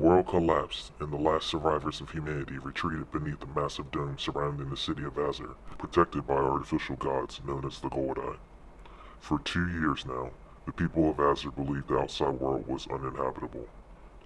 world collapsed, and the last survivors of humanity retreated beneath the massive dome surrounding the city of Azure, protected by artificial gods known as the Goldeye. For 2 years now, the people of Azure believed the outside world was uninhabitable,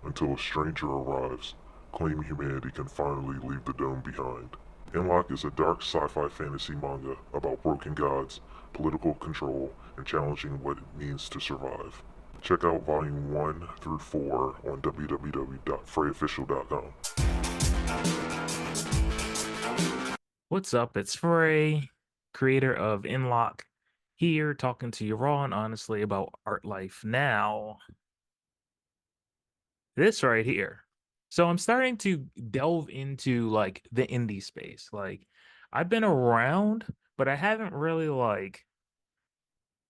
until a stranger arrives, claiming humanity can finally leave the dome behind. ENDLOCKE is a dark sci-fi fantasy manga about broken gods, political control, and challenging what it means to survive. Check out Volume 1 through 4 on www.freyofficial.com. What's up? It's Frey, creator of ENDLOCKE, here talking to you raw and honestly about art life. Now, this right here. So I'm starting to delve into like the indie space. Like I've been around, but I haven't really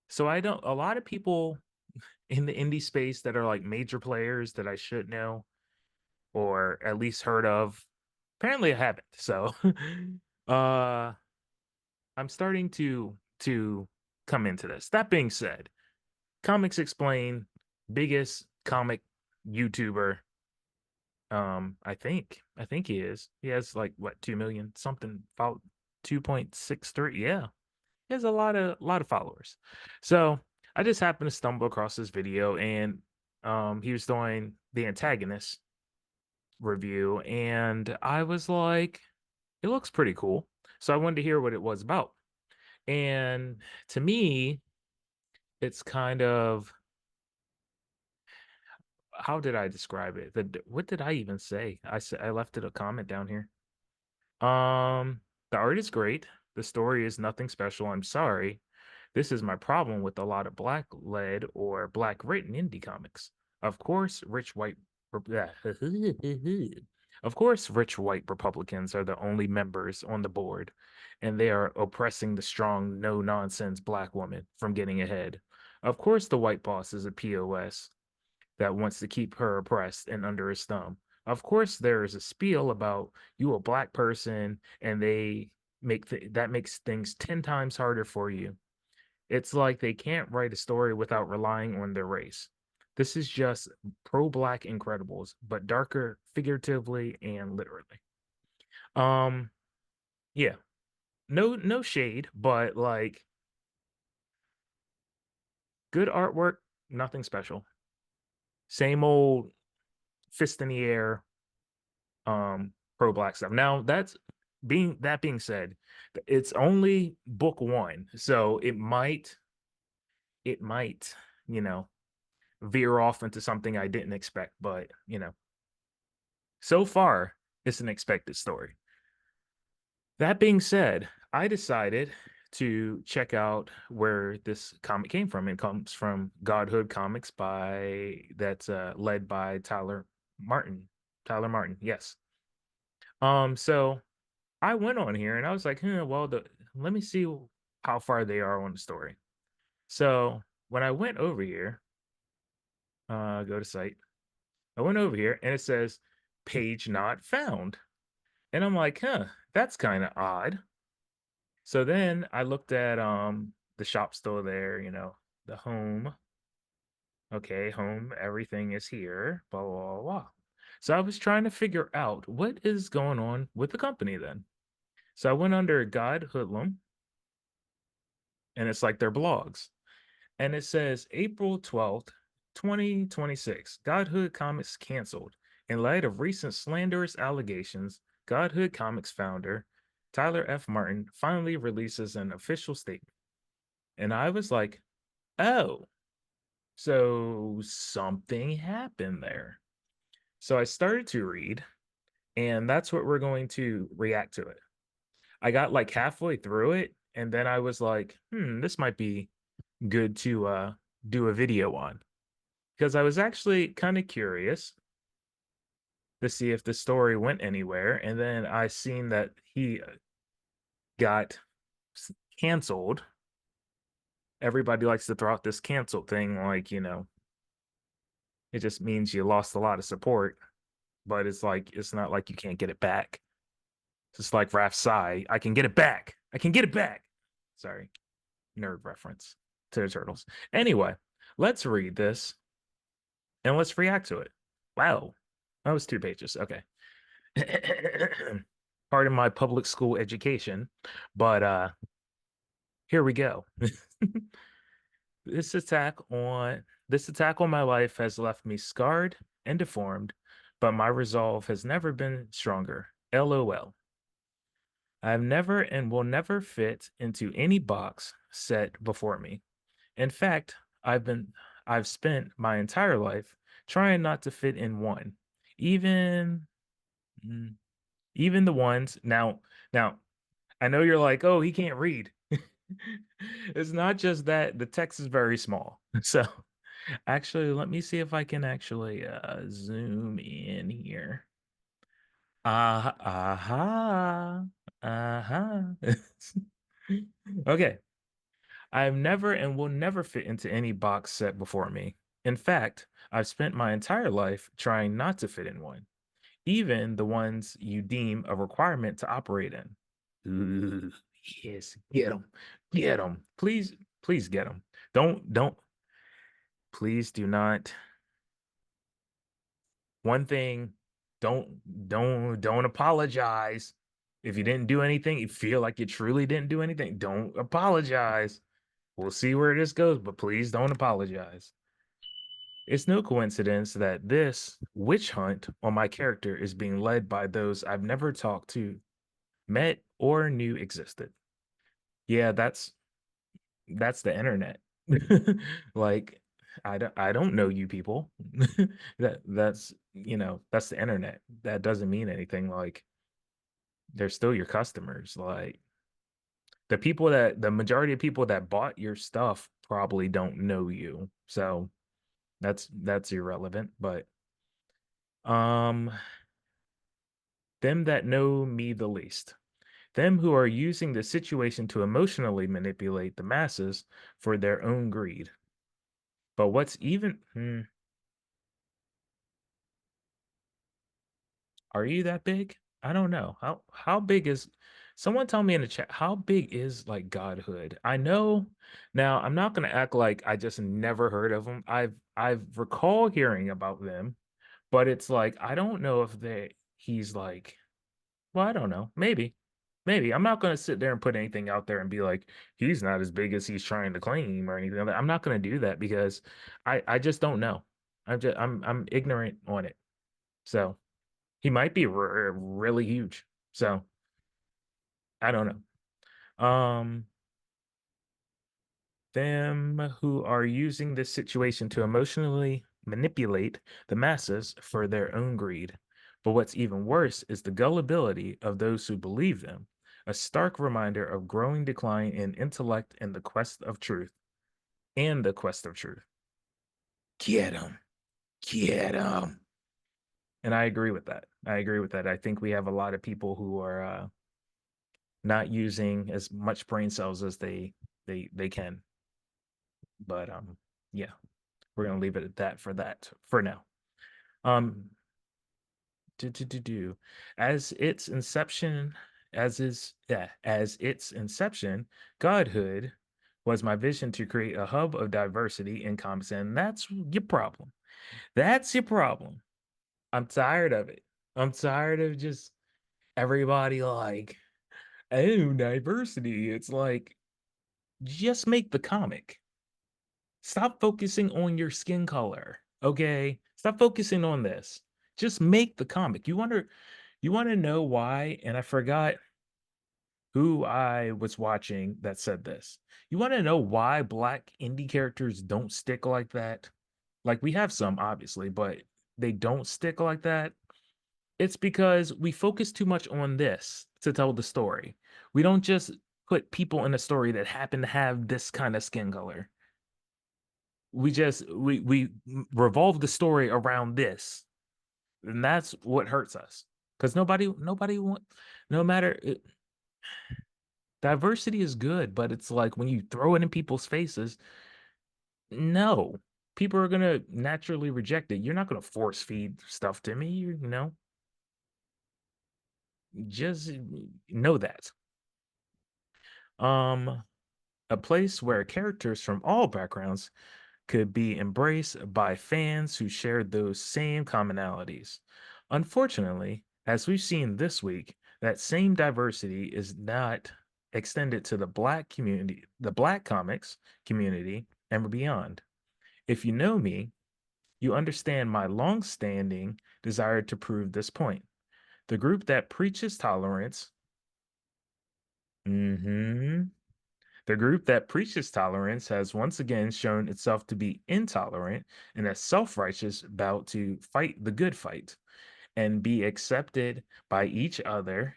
so I don't a lot of people in the indie space that are like major players that I should know or at least heard of. Apparently I haven't. So uh I'm starting to come into this. That being said, Comics Explain, biggest comic YouTuber. I think he is. He has like what 2 million something, about 2.63. Yeah, he has a lot of followers. So I just happened to stumble across this video, and he was doing the Antagonists review, and I was like, it looks pretty cool. So I wanted to hear what it was about. And to me, it's kind of, how did I describe it? What did I even say? I left it a comment down here. Um, the art is great. The story is nothing special. I'm sorry. This is my problem with a lot of black led or black written indie comics. Of course, rich white Of course, rich white Republicans are the only members on the board, and they are oppressing the strong, no nonsense black woman from getting ahead. Of course, the white boss is a POS that wants to keep her oppressed and under his thumb. Of course, there is a spiel about you a black person and they that makes things 10 times harder for you. It's like they can't write a story without relying on their race. This is just pro-black Incredibles, but darker figuratively and literally. Um, yeah. No shade, but like good artwork, nothing special. Same old fist in the air, pro black stuff. Now that being said, it's only book one, so it might, you know, veer off into something I didn't expect, but so far it's an expected story. That being said, I decided to check out where this comic came from. It comes from Godhood Comics by that's led by Tyler Martin. Tyler Martin, yes. So I went on here and I was like, well, let me see how far they are on the story. So when I went over here, go to site. I went over here and it says page not found. And I'm like, that's kind of odd. So then I looked at the shop still there, the home. Okay, home, everything is here, blah blah blah blah. So I was trying to figure out what is going on with the company then. So I went under God Hoodlum, and it's like their blogs. And it says April 12th, 2026, Godhood Comics canceled. In light of recent slanderous allegations, Godhood Comics founder Tyler F. Martin finally releases an official statement. And I was like, oh, so something happened there. So I started to read, and that's what we're going to react to it. I got like halfway through it, and then I was like, this might be good to do a video on, because I was actually kind of curious to see if the story went anywhere. And then I seen that he got canceled. Everybody likes to throw out this canceled thing, like, it just means you lost a lot of support, but it's like, it's not like you can't get it back. It's just like Raf Sai, I can get it back. I can get it back. Sorry, nerd reference to the Turtles. Anyway, let's read this and let's react to it. Wow. That was 2 pages. Okay. Pardon my public school education, but here we go. This attack on my life has left me scarred and deformed, but my resolve has never been stronger. LOL. I've never and will never fit into any box set before me. In fact, I've spent my entire life trying not to fit in one. Even mm, even the ones now I know you're like, "Oh, he can't read." It's not just that the text is very small. So, actually, let me see if I can actually zoom in here. Aha. Uh-huh. Okay. I've never and will never fit into any box set before me. In fact, I've spent my entire life trying not to fit in one, even the ones you deem a requirement to operate in. Ooh, yes, get them, get them. Please get them. Don't, please do not. One thing, don't apologize. If you didn't do anything, you feel like you truly didn't do anything, don't apologize. We'll see where this goes, but please don't apologize. It's no coincidence that this witch hunt on my character is being led by those I've never talked to, met, or knew existed. Yeah, that's the internet. Like I don't know you people. That's the internet. That doesn't mean anything. Like they're still your customers. Like the majority of people that bought your stuff probably don't know you. So that's irrelevant. But um them that know me the least. Them who are using the situation to emotionally manipulate the masses for their own greed. But what's even are you that big? I don't know. How big is someone tell me in the chat how big is like Godhood? I know now I'm not gonna act like I just never heard of them. I've recall hearing about them, but it's like I don't know if he's like well, I don't know. Maybe. Maybe. I'm not gonna sit there and put anything out there and be like, he's not as big as he's trying to claim or anything like that. I'm not gonna do that because I just don't know. I'm ignorant on it. So he might be really huge. So I don't know. Them who are using this situation to emotionally manipulate the masses for their own greed. But what's even worse is the gullibility of those who believe them, a stark reminder of growing decline in intellect and the quest of truth. And the quest of truth. Get them. Get them. And I agree with that. I agree with that. I think we have a lot of people who are not using as much brain cells as they can. But yeah, we're gonna leave it at that for now. Um, do as its inception, as its inception, Godhood was my vision to create a hub of diversity in comics, and that's your problem. That's your problem. I'm tired of it. I'm tired of just everybody like, oh, diversity. It's like just make the comic. Stop focusing on your skin color. Okay? Stop focusing on this. Just make the comic. You want to know why? And I forgot who I was watching that said this. You want to know why black indie characters don't stick like that? Like we have some obviously, but they don't stick like that. It's because we focus too much on this to tell the story. We don't just put people in a story that happen to have this kind of skin color. We revolve the story around this, and that's what hurts us because nobody want no matter diversity is good, but it's like when you throw it in people's faces, no, people are gonna naturally reject it. You're not gonna force feed stuff to me, just know that. um a place where characters from all backgrounds could be embraced by fans who share those same commonalities. Unfortunately, as we've seen this week, that same diversity is not extended to the black community, the black comics community, and beyond. If you know me, you understand my long-standing desire to prove this point. The group that preaches tolerance, mhm, the group that preaches tolerance has once again shown itself to be intolerant and a self-righteous about to fight the good fight and be accepted by each other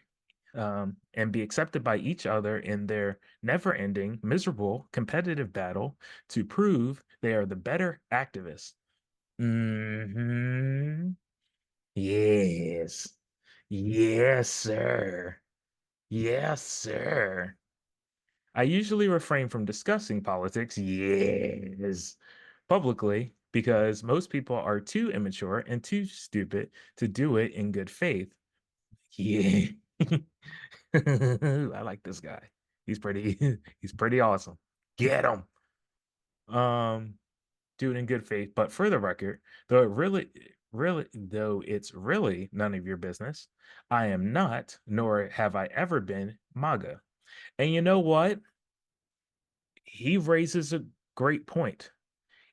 in their never-ending, miserable, competitive battle to prove they are the better activists. Hmm. Yes. Yes, sir. Yes, sir. I usually refrain from discussing politics, yes, publicly because most people are too immature and too stupid to do it in good faith. Yeah. I like this guy. He's pretty he's pretty awesome. Get him. Um do it in good faith. But for the record, though it's really none of your business, I am not, nor have I ever been MAGA. And you know what? He raises a great point.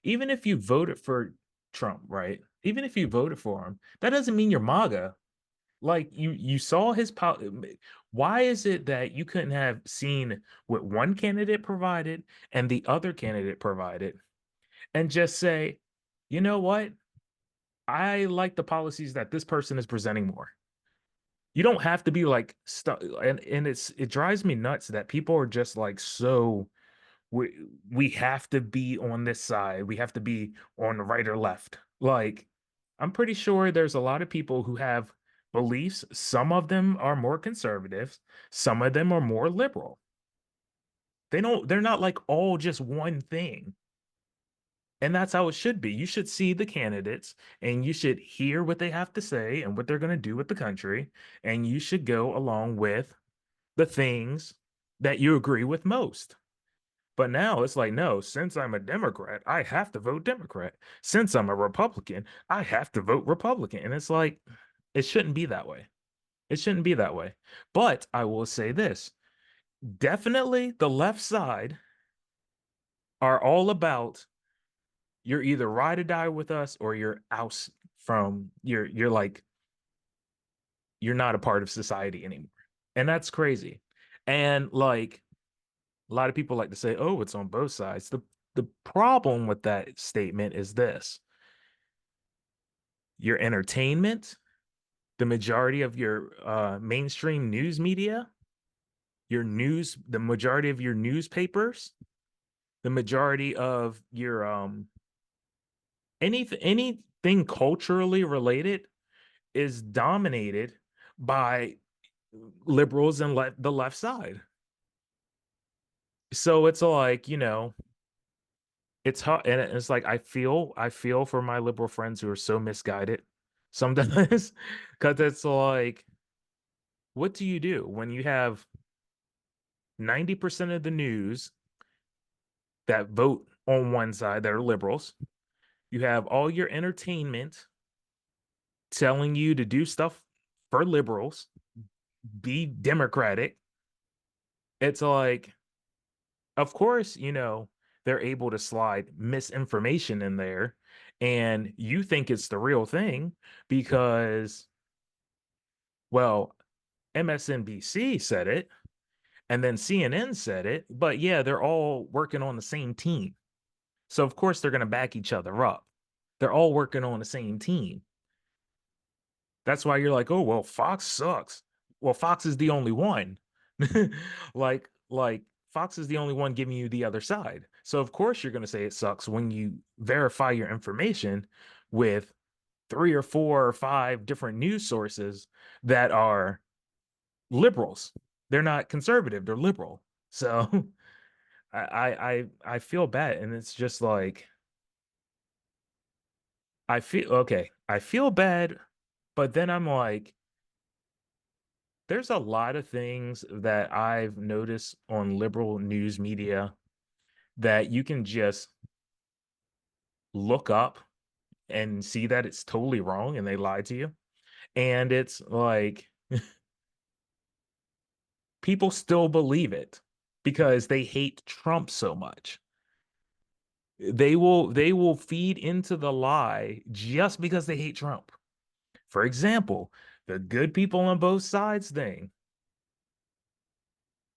Even if you voted for Trump, right? Even if you voted for him, that doesn't mean you're MAGA. Like you saw his why is it that you couldn't have seen what one candidate provided and the other candidate provided and just say, you know what? I like the policies that this person is presenting more. You don't have to be like stuck, and it drives me nuts that people are just like so we have to be on this side. We have to be on the right or left. Like, I'm pretty sure there's a lot of people who have beliefs. Some of them are more conservative, some of them are more liberal. They're not like all just one thing. And that's how it should be. You should see the candidates and you should hear what they have to say and what they're going to do with the country. And you should go along with the things that you agree with most. But now it's like, no, since I'm a Democrat, I have to vote Democrat. Since I'm a Republican, I have to vote Republican. And it's like, it shouldn't be that way. It shouldn't be that way. But I will say this definitely the left side are all about you're either ride or die with us or you're out from you're like you're not a part of society anymore. And that's crazy. And like a lot of people like to say, oh, it's on both sides. The problem with that statement is this: your entertainment, the majority of your mainstream news media, the majority of your newspapers, the majority of your anything culturally related is dominated by liberals and the left side. So it's like, it's hard, and it's like I feel for my liberal friends who are so misguided sometimes, because it's like, what do you do when you have 90% of the news that vote on one side that are liberals? You have all your entertainment telling you to do stuff for liberals, be democratic. It's like, of course, they're able to slide misinformation in there and you think it's the real thing because, well, MSNBC said it and then CNN said it, but yeah, they're all working on the same team. So, of course, they're going to back each other up. They're all working on the same team. That's why you're like, oh, well, Fox sucks. Well, Fox is the only one. like Fox is the only one giving you the other side. So of course you're going to say it sucks when you verify your information with three or four or five different news sources that are liberals. They're not conservative, they're liberal. So I feel bad and it's just like I feel bad, but then I'm like there's a lot of things that I've noticed on liberal news media that you can just look up and see that it's totally wrong and they lied to you. And it's like people still believe it because they hate Trump so much. They will feed into the lie just because they hate Trump. For example, the good people on both sides thing.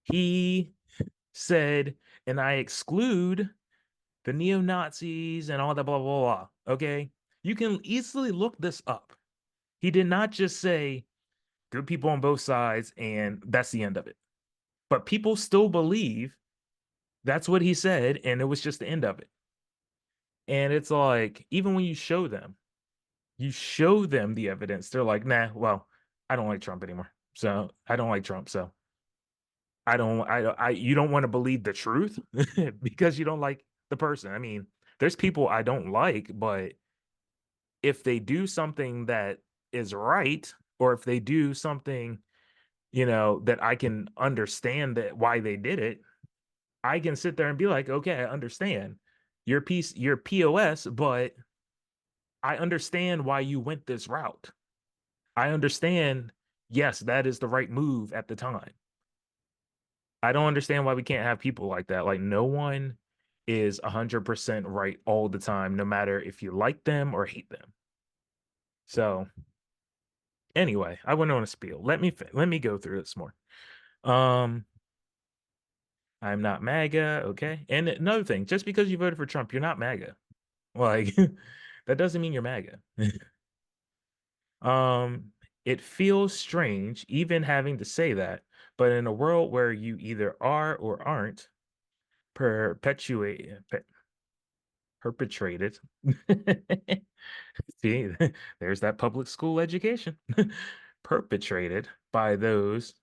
He said, and I exclude the neo-Nazis and all that blah blah blah. Okay. You can easily look this up. He did not just say good people on both sides, and that's the end of it. But people still believe that's what he said, and it was just the end of it. And it's like, even when you show them the evidence, they're like, nah, well, I don't like Trump anymore. So I don't like Trump. So you don't want to believe the truth because you don't like the person. I mean, there's people I don't like, but if they do something that is right, or if they do something, that I can understand that why they did it, I can sit there and be like, okay, I understand your POS, but I understand why you went this route. I understand, yes, that is the right move at the time. I don't understand why we can't have people like that. Like, no one is 100% right all the time, no matter if you like them or hate them. So, anyway, I went on a spiel. Let me go through this more. Um, I'm not MAGA, okay? And another thing, just because you voted for Trump, you're not MAGA. Like, that doesn't mean you're MAGA. Um, it feels strange even having to say that, but in a world where you either are or aren't perpetuate perpetrated. See, there's that public school education. Perpetrated by those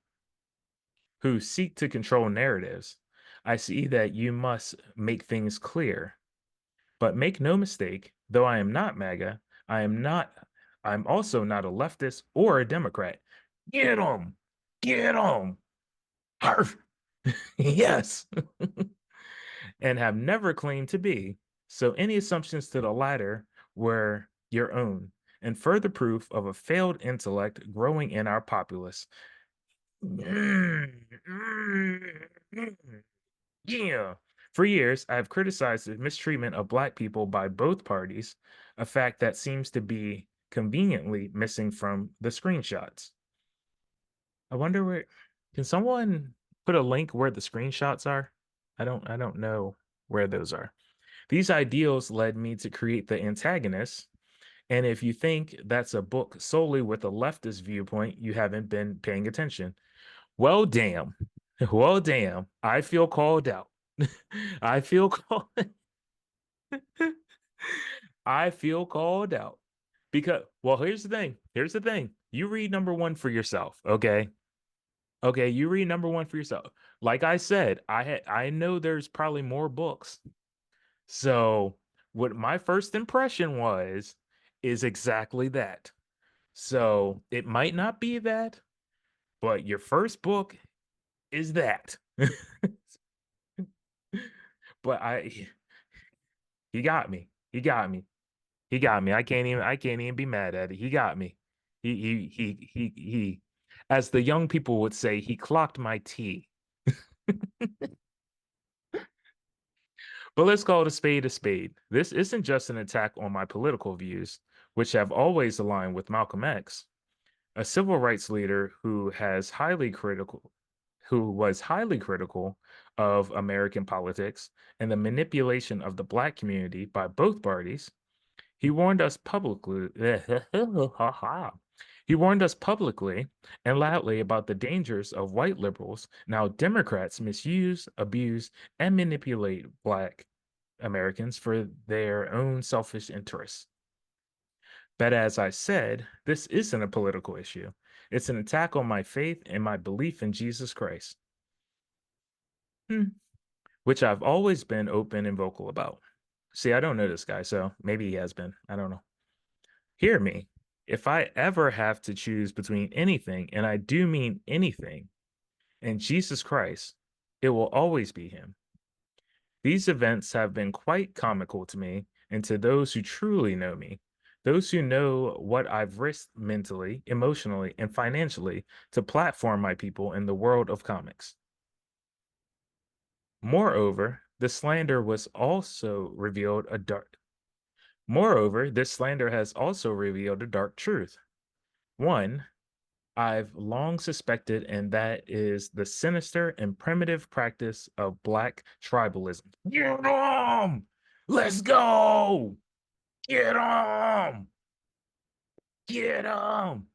who seek to control narratives. I see that you must make things clear. But make no mistake, though I am not MAGA, I'm also not a leftist or a Democrat. Get them! Get them! Yes! And have never claimed to be. So any assumptions to the latter were your own, and further proof of a failed intellect growing in our populace. Yeah. For years, I have criticized the mistreatment of Black people by both parties, a fact that seems to be conveniently missing from the screenshots. I wonder where can someone put a link where the screenshots are? I don't know where those are. These ideals led me to create the Antagonists, and if you think that's a book solely with a leftist viewpoint, you haven't been paying attention. Well, damn. Well, damn. I feel called out. I feel called I feel called out. Because, well, here's the thing. Here's the thing. You read number one for yourself, okay? Okay, you read number one for yourself. Like I said, I know there's probably more books. So what my first impression was is exactly that. So it might not be that, but your first book is that. But he got me. He got me. He got me. I can't even be mad at it. He got me. He as the young people would say, he clocked my tea. But let's call it a spade a spade. This isn't just an attack on my political views, which have always aligned with Malcolm X, a civil rights leader who was highly critical of American politics and the manipulation of the Black community by both parties. He warned us publicly. He warned us publicly and loudly about the dangers of white liberals. Now, Democrats misuse, abuse, and manipulate Black Americans for their own selfish interests. But as I said, this isn't a political issue. It's an attack on my faith and my belief in Jesus Christ, which I've always been open and vocal about. See, I don't know this guy, so maybe he has been. I don't know. Hear me. If I ever have to choose between anything, and I do mean anything, and Jesus Christ, it will always be him. These events have been quite comical to me and to those who truly know me. Those who know what I've risked mentally, emotionally, and financially to platform my people in the world of comics. Moreover, the slander was also revealed a dark. Moreover, this slander has also revealed a dark truth. One I've long suspected, and that is the sinister and primitive practice of Black tribalism. Get 'em! Let's go! Get 'em! Get 'em!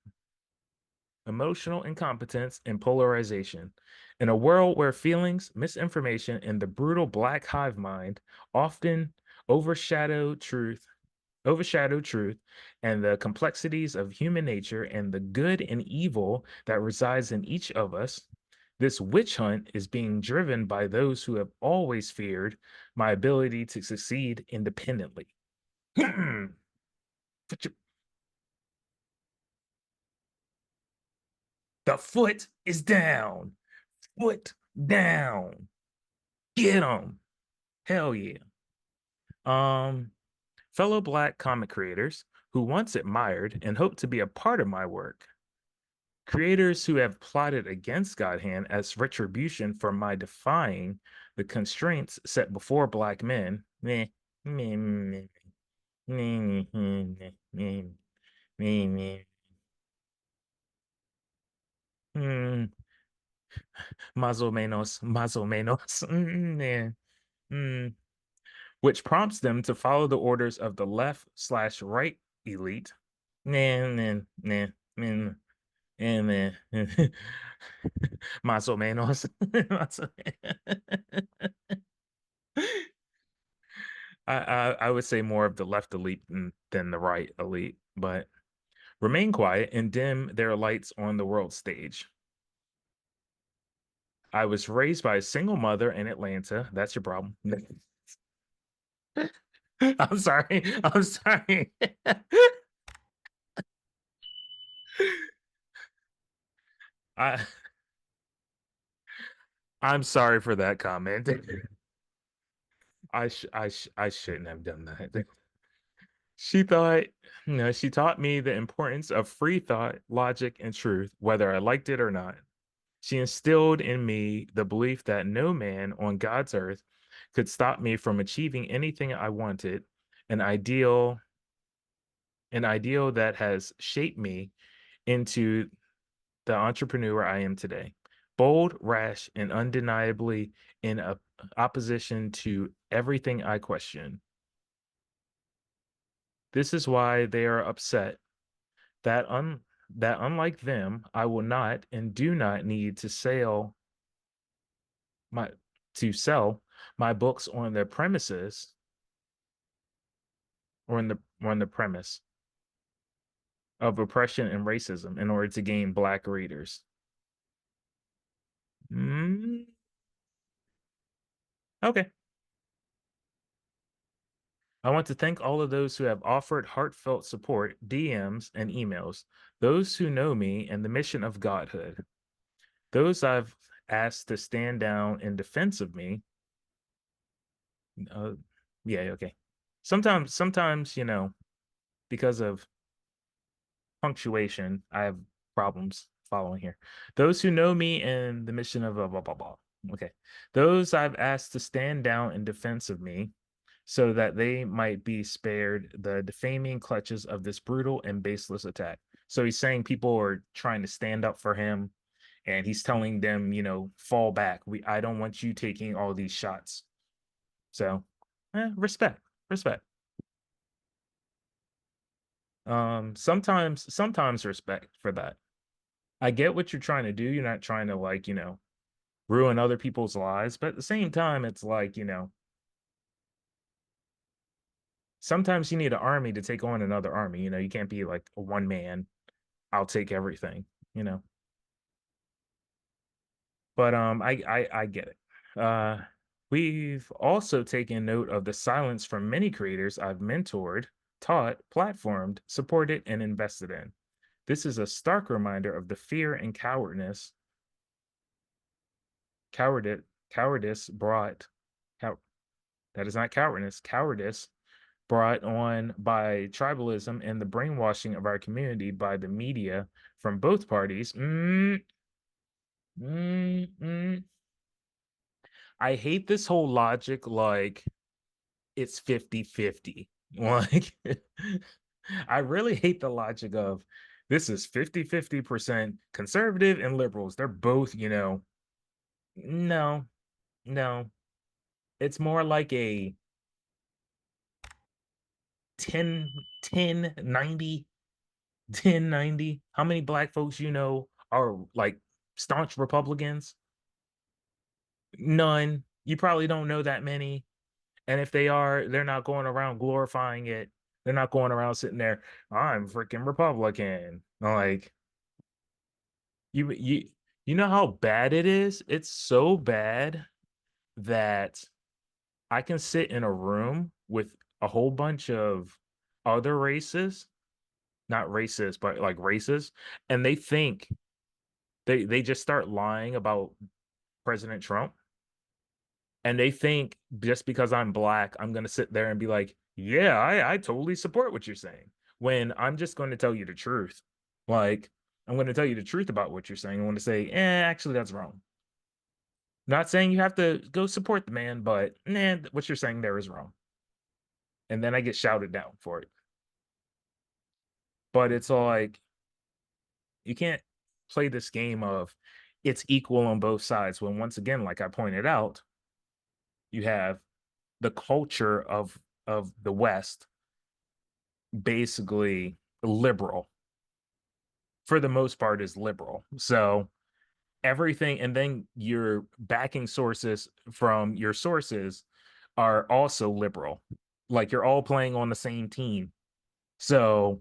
Emotional incompetence and polarization. In a world where feelings, misinformation, and the brutal Black hive mind often overshadow truth, overshadow truth and the complexities of human nature and the good and evil that resides in each of us, this witch hunt is being driven by those who have always feared my ability to succeed independently. The foot is down. Foot down. Get them. Hell yeah. Um, Fellow Black comic creators who once admired and hoped to be a part of my work. Creators who have plotted against Godhand as retribution for my defying the constraints set before Black men. Meh, meh, meh, meh, meh, meh, meh, meh, meh. Hmm, más o menos. Meh, mm. Which prompts them to follow the orders of the left/right elite. Nah, nah, nah, nah, nah, nah. Más o menos. Más o- I would say more of the left elite than the right elite, but remain quiet and dim their lights on the world stage. I was raised by a single mother in Atlanta. That's your problem. I'm sorry. I'm sorry. I I'm sorry for that comment. I shouldn't have done that. She thought, she taught me the importance of free thought, logic, and truth, whether I liked it or not. She instilled in me the belief that no man on God's earth could stop me from achieving anything I wanted, an ideal, an ideal that has shaped me into the entrepreneur I am today. Bold, rash, and undeniably in opposition to everything I question. This is why they are upset that that unlike them, I will not and do not need my sell my books on the premises or on the premise of oppression and racism in order to gain black readers. Mm, okay. I want to thank all of those who have offered heartfelt support, DMs, and emails, those who know me and the mission of Godhood, those I've asked to stand down in defense of me. Uh, yeah, okay. Sometimes, because of punctuation, I have problems following here. Those who know me and the mission of blah, blah, blah, blah. Okay. Those I've asked to stand down in defense of me so that they might be spared the defaming clutches of this brutal and baseless attack. So he's saying people are trying to stand up for him and he's telling them, fall back. I don't want you taking all these shots. So, respect. Sometimes respect for that. I get what you're trying to do. You're not trying to like, ruin other people's lives, but at the same time, it's like, sometimes you need an army to take on another army. You can't be like a one man, I'll take everything, you know. But I get it. We've also taken note of the silence from many creators I've mentored, taught, platformed, supported, and invested in. This is a stark reminder of the fear and cowardice brought cow- that is not cowardice, cowardice brought on by tribalism and the brainwashing of our community by the media from both parties. Mm, mm. I hate this whole logic like it's 50-50. Like I really hate the logic of this is 50-50% conservative and liberals. They're both, no, no. It's more like a 10-90. 10-90. How many black folks are like staunch Republicans? None. You probably don't know that many. And if they are, they're not going around glorifying it. They're not going around sitting there, I'm freaking Republican. Like you you know how bad it is? It's so bad that I can sit in a room with a whole bunch of other races, not racist, but like races, and they think they just start lying about President Trump, and they think just because I'm black, I'm gonna sit there and be like, yeah, I totally support what you're saying. When I'm just going to tell you the truth. Like, I'm going to tell you the truth about what you're saying. I want to say, actually, that's wrong. Not saying you have to go support the man, but what you're saying there is wrong. And then I get shouted down for it. But it's all like you can't play this game of it's equal on both sides. When once again, like I pointed out, you have the culture of the West basically liberal for the most part is liberal. So everything, and then your backing sources from your sources are also liberal. Like you're all playing on the same team. So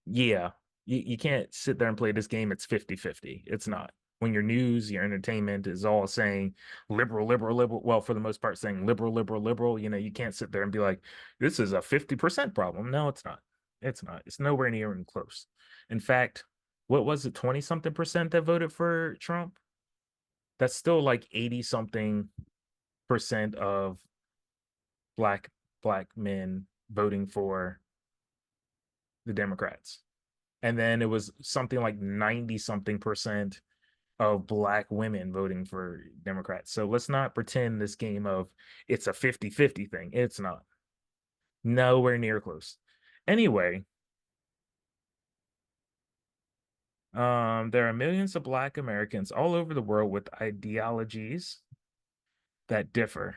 yeah, you can't sit there and play this game. It's 50-50. It's not. When your news, your entertainment is all saying liberal, liberal, liberal, well, for the most part, saying liberal, liberal, liberal, you can't sit there and be like, this is a 50% problem. No, it's not. It's not. It's nowhere near even close. In fact, what was it, 20 something percent that voted for Trump? That's still like 80 something percent of black black men voting for the Democrats. And then it was something like 90 something percent of black women voting for Democrats. So let's not pretend this game of it's a 50-50 thing. It's not. Nowhere near close. Anyway, there are millions of black Americans all over the world with ideologies that differ,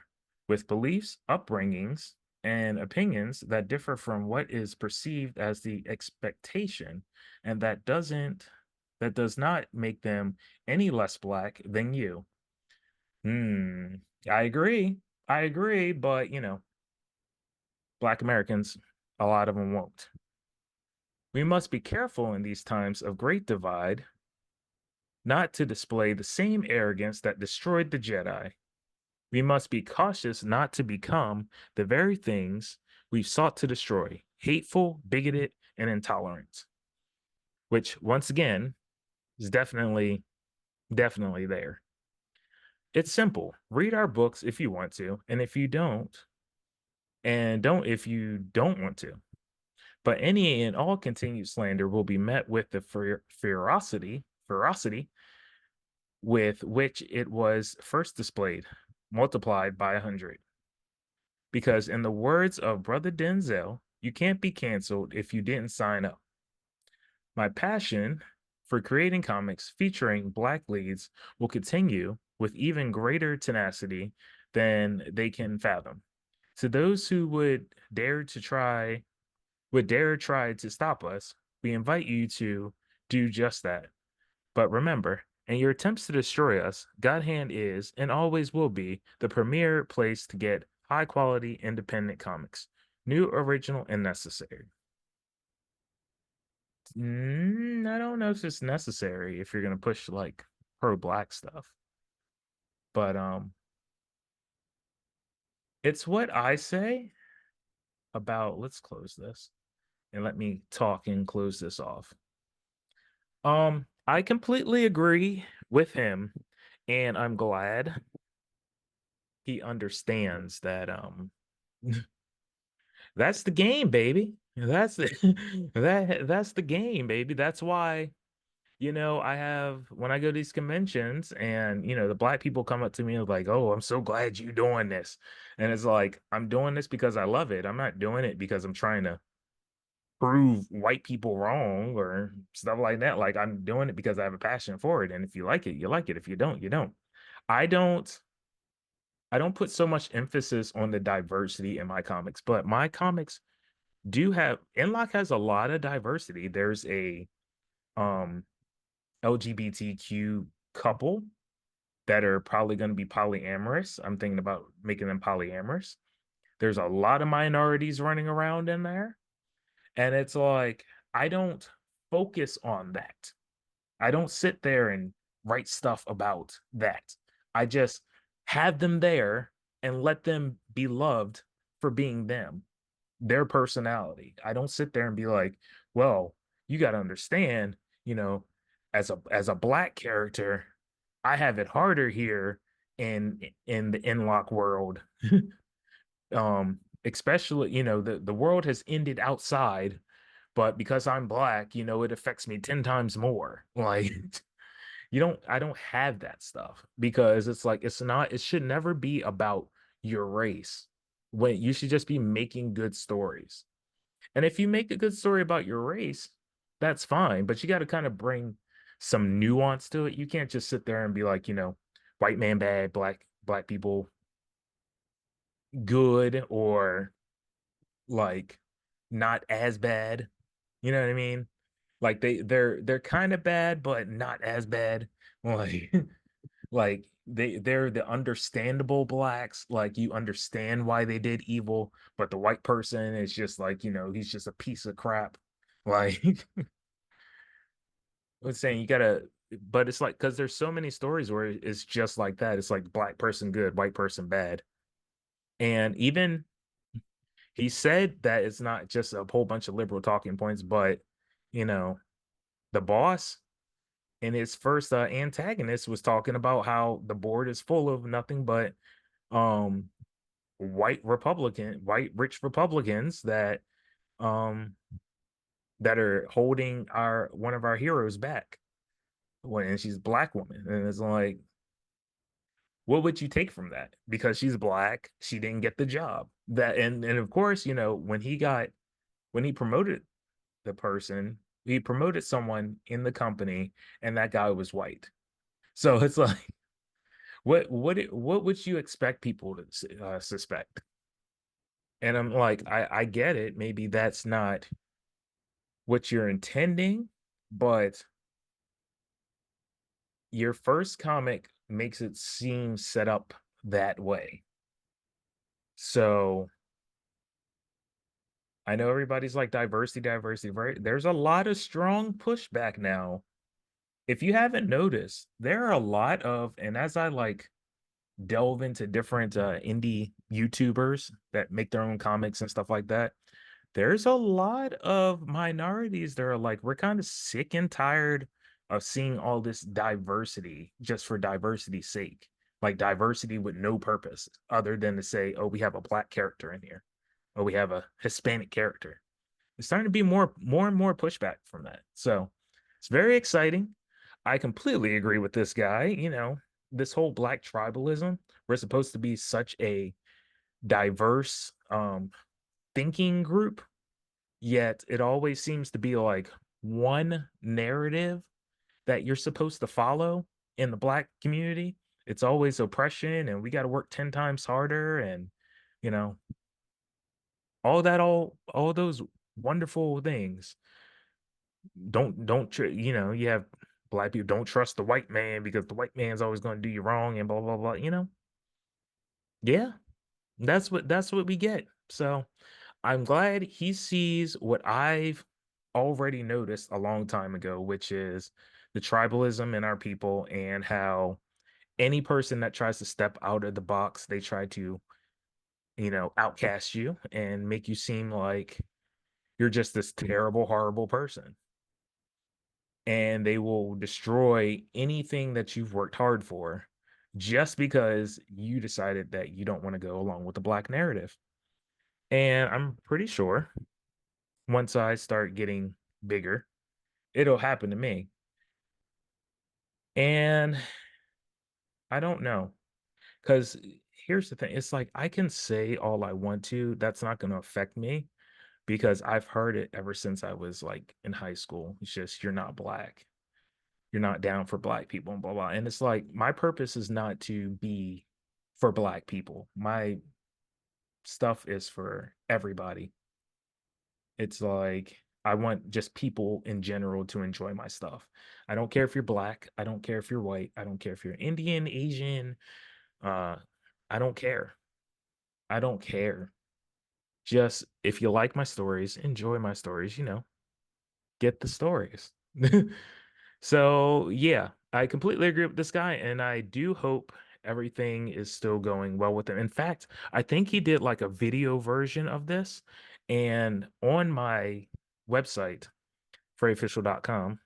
with beliefs, upbringings, and opinions that differ from what is perceived as the expectation, and that does not make them any less black than you. Hmm. I agree. I agree, but black Americans, a lot of them won't. We must be careful in these times of great divide not to display the same arrogance that destroyed the Jedi. We must be cautious not to become the very things we've sought to destroy: hateful, bigoted, and intolerant, which once again is definitely there. It's simple. Read our books if you want to, and if you don't, and don't if you don't want to. But any and all continued slander will be met with the ferocity with which it was first displayed, multiplied by 100. Because in the words of Brother Denzel, you can't be canceled if you didn't sign up. My passion for creating comics featuring black leads will continue with even greater tenacity than they can fathom. To those who would dare try to stop us, we invite you to do just that. But remember, in your attempts to destroy us, God Hand is and always will be the premier place to get high quality independent comics, new, original, and necessary. I don't know if it's necessary if you're gonna push like pro black stuff, but it's what I say about. Let's close this and let me talk and close this off. I completely agree with him, and I'm glad he understands that that's the game, baby. That's the that's the game, baby. That's why, I have when I go to these conventions and, the black people come up to me and like, "Oh, I'm so glad you doing this." And it's like, I'm doing this because I love it. I'm not doing it because I'm trying to prove white people wrong or stuff like that. Like, I'm doing it because I have a passion for it. And if you like it, you like it. If you don't, you don't. I don't I don't put so much emphasis on the diversity in my comics, but my comics do have Inlock has a lot of diversity. There's a um LGBTQ couple that are probably going to be polyamorous. I'm thinking about making them polyamorous. There's a lot of minorities running around in there. And it's like, I don't focus on that. I don't sit there and write stuff about that. I just have them there and let them be loved for being them, their personality. I don't sit there and be like, well, you got to understand, you know, as a black character, I have it harder here in the Inlock world. Especially, the world has ended outside, but because I'm black, it affects me 10 times more. Like I don't have that stuff because it's like it should never be about your race. When you should just be making good stories. And if you make a good story about your race, that's fine, but you got to kind of bring some nuance to it. You can't just sit there and be like, white man bad, black people good, or like not as bad. You know what I mean? Like they're kind of bad, but not as bad. Like like they're the understandable blacks. Like you understand why they did evil, but the white person is just like, he's just a piece of crap. Like I was saying, you gotta, but it's like because there's so many stories where it's just like that. It's like black person good, white person bad. And even he said that it's not just a whole bunch of liberal talking points, but you know, the boss in his first antagonist was talking about how the board is full of nothing but um white rich Republicans um that are holding our one of our heroes back. And she's a black woman. And it's like, what would you take from that? Because she's black, she didn't get the job. That and of course, when he promoted the person, he promoted someone in the company, and that guy was white. So it's like, what would you expect people to suspect? And I'm like, I get it. Maybe that's not what you're intending, but your first comic makes it seem set up that way. So I know everybody's like diversity, diversity, right? There's a lot of strong pushback now. If you haven't noticed, there are a lot of, and as I like delve into different indie YouTubers that make their own comics and stuff like that, there's a lot of minorities that are like, we're kind of sick and tired of seeing all this diversity just for diversity's sake. Like diversity with no purpose other than to say, oh, we have a black character in here. Oh, we have a Hispanic character. It's starting to be more and more pushback from that. So it's very exciting. I completely agree with this guy. This whole black tribalism, we're supposed to be such a diverse thinking group, yet it always seems to be like one narrative that you're supposed to follow in the black community. It's always oppression and we got to work 10 times harder, and you know all those wonderful things. You have black people don't trust the white man because the white man's always going to do you wrong and blah blah blah. Yeah, that's what we get. So I'm glad he sees what I've already noticed a long time ago, which is the tribalism in our people and how any person that tries to step out of the box, they try to, outcast you and make you seem like you're just this terrible, horrible person. And they will destroy anything that you've worked hard for just because you decided that you don't want to go along with the black narrative. And I'm pretty sure once I start getting bigger, it'll happen to me. And I don't know. Because here's the thing, it's like I can say all I want to, that's not going to affect me because I've heard it ever since I was like in high school. It's just, you're not black. You're not down for black people and blah, blah. And it's like, my purpose is not to be for black people. My stuff is for everybody. It's like, I want just people in general to enjoy my stuff. I don't care if you're black. I don't care if you're white. I don't care if you're Indian, Asian. Uh, I don't care. I don't care. Just if you like my stories, enjoy my stories, get the stories. So, yeah, I completely agree with this guy, and I do hope everything is still going well with him. In fact, I think he did like a video version of this, and on my website, frayofficial.com,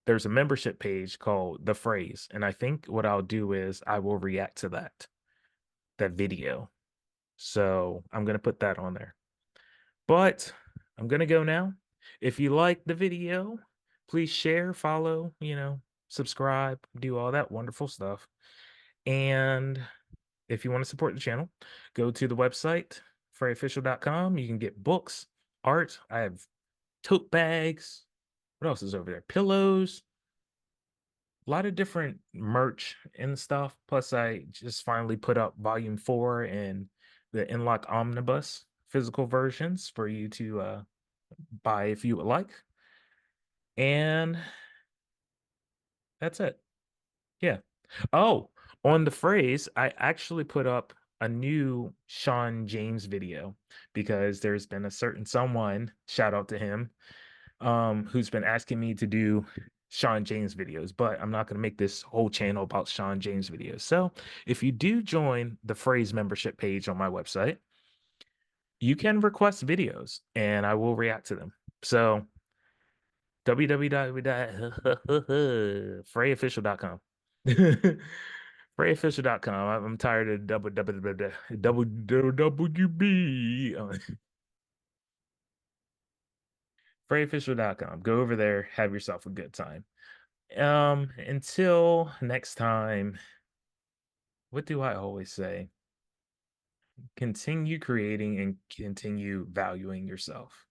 there's a membership page called The Phrase, and I think what I'll do is I will react to that video. So, I'm going to put that on there. But I'm going to go now. If you like the video, please share, follow, subscribe, do all that wonderful stuff. And if you want to support the channel, go to the website, frayofficial.com. You can get books, art. I have tote bags. What else is over there? Pillows, a lot of different merch and stuff. Plus, I just finally put up volume 4 and the ENDLOCKE Omnibus physical versions for you to buy if you would like. And that's it. Yeah. Oh, on the phrase, I actually put up a new Sean James video because there's been a certain someone, shout out to him, who's been asking me to do Sean James videos, but I'm not going to make this whole channel about Sean James videos. So if you do join the phrase membership page on my website, you can request videos and I will react to them. So www.frayofficial.com. Frayofficial.com. I'm tired of WB. Frayofficial.com. Go over there, have yourself a good time. Until next time, what do I always say? Continue creating and continue valuing yourself.